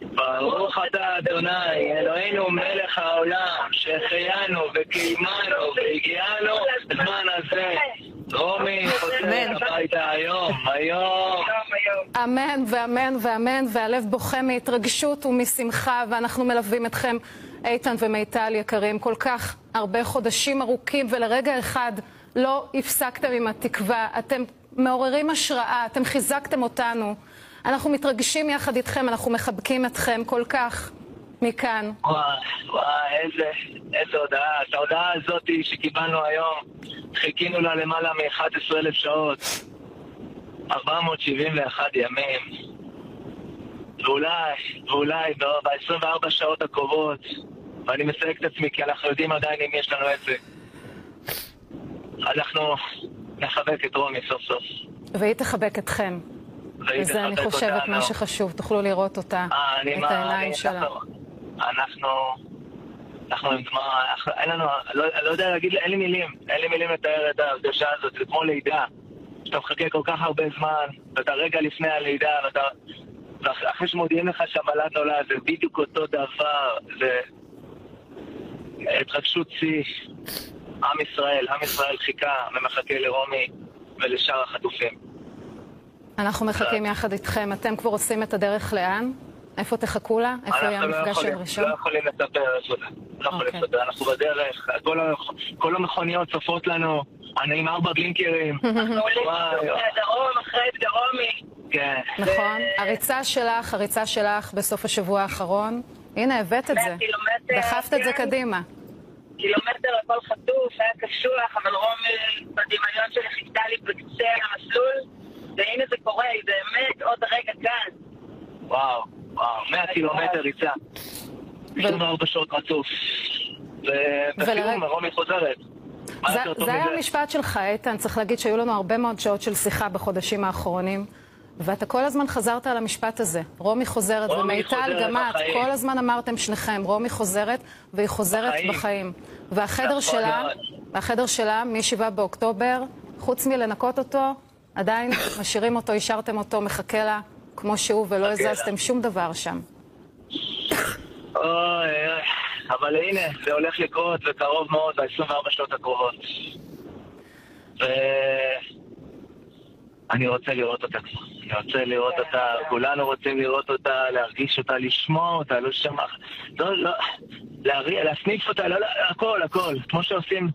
ברוך אתה אדוני, אלוהינו מלך העולם, שהחיינו וקיימנו והגיענו בזמן הזה. רומי חוזרת הביתה היום. אמן ואמן ואמן, והלב בוכה מהתרגשות ומשמחה, ואנחנו מלווים אתכם, איתן ומיטל יקרים, כל כך הרבה חודשים ארוכים, ולרגע אחד לא הפסקתם עם התקווה. אתם מעוררים השראה, אתם חיזקתם אותנו. אנחנו מתרגשים יחד איתכם, אנחנו מחבקים אתכם כל כך מכאן. וואי, איזה הודעה. את ההודעה הזאת שקיבלנו היום, חיכינו לה למעלה מ-11,000 שעות, 471 ימים, ואולי ב-24 שעות הקרובות, ואני מסייג את עצמי כי אנחנו יודעים עדיין אם יש לנו עסק, אנחנו נחבק את רומי סוף סוף. והיא תחבק אתכם. וזה אני חושבת מה שחשוב, תוכלו לראות אותה, את העיניים שלה. אנחנו עם דמעה, לא יודע להגיד, אין לי מילים לתאר את ההרגשה הזאת, זה כמו לידה, שאתה מחכה כל כך הרבה זמן, ואתה רגע לפני הלידה, ואחרי שמודיעים לך שהמלד נולד, זה בדיוק אותו דבר, זה התרגשות שיא. עם ישראל חיכה ומחכה לרומי ולשאר החטופים. אנחנו מחכים יחד איתכם. אתם כבר עושים את הדרך לאן? איפה תחכו לה? איפה יהיה המפגש הראשון? לא יכולים לספר איפה זה. לא יכולים לספר. אנחנו בדרך. כל המכוניות צופות לנו. אני עם 4 גלינקרים. אנחנו עולים דרום אחרי את דרומי. כן. נכון. הריצה שלך בסוף השבוע האחרון. הנה, הבאת את זה. דחפת את זה קדימה. קילומטר לכל חטוף, היה קשוח, אבל רומי בדמיון שלי חיכתה לי בקצה המסלול, והנה זה קורה, באמת עוד רגע כאן. וואו, 100 קילומטר ריצה. 24 שעות רצוף. ובסיום רומי חוזרת. זה היה המשפט שלך, איתן. צריך להגיד שהיו לנו הרבה מאוד שעות של שיחה בחודשים האחרונים, ואתה כל הזמן חזרת על המשפט הזה. רומי חוזרת, ומיטל גם את, כל הזמן אמרתם שניכם, רומי חוזרת, והיא חוזרת בחיים. והחדר שלה, מ-7 באוקטובר, חוץ מלנקות אותו, עדיין משאירים אותו, השארתם אותו, מחכה לה כמו שהוא, ולא הזזתם שום דבר שם. אבל הנה, זה הולך לקרות, וקרוב מאוד, ב-24 שעות הקרובות. אני רוצה לראות אותה כבר. אני רוצה לראות אותה, כולנו רוצים לראות אותה, להרגיש אותה, לשמוע אותה, לא שמע, להסניף אותה, הכל, כמו שעושים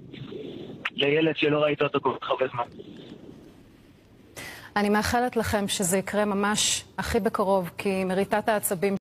לילד שלא ראית אותו כל כך הרבה זמן. אני מאחלת לכם שזה יקרה ממש הכי בקרוב, כי מריטת העצבים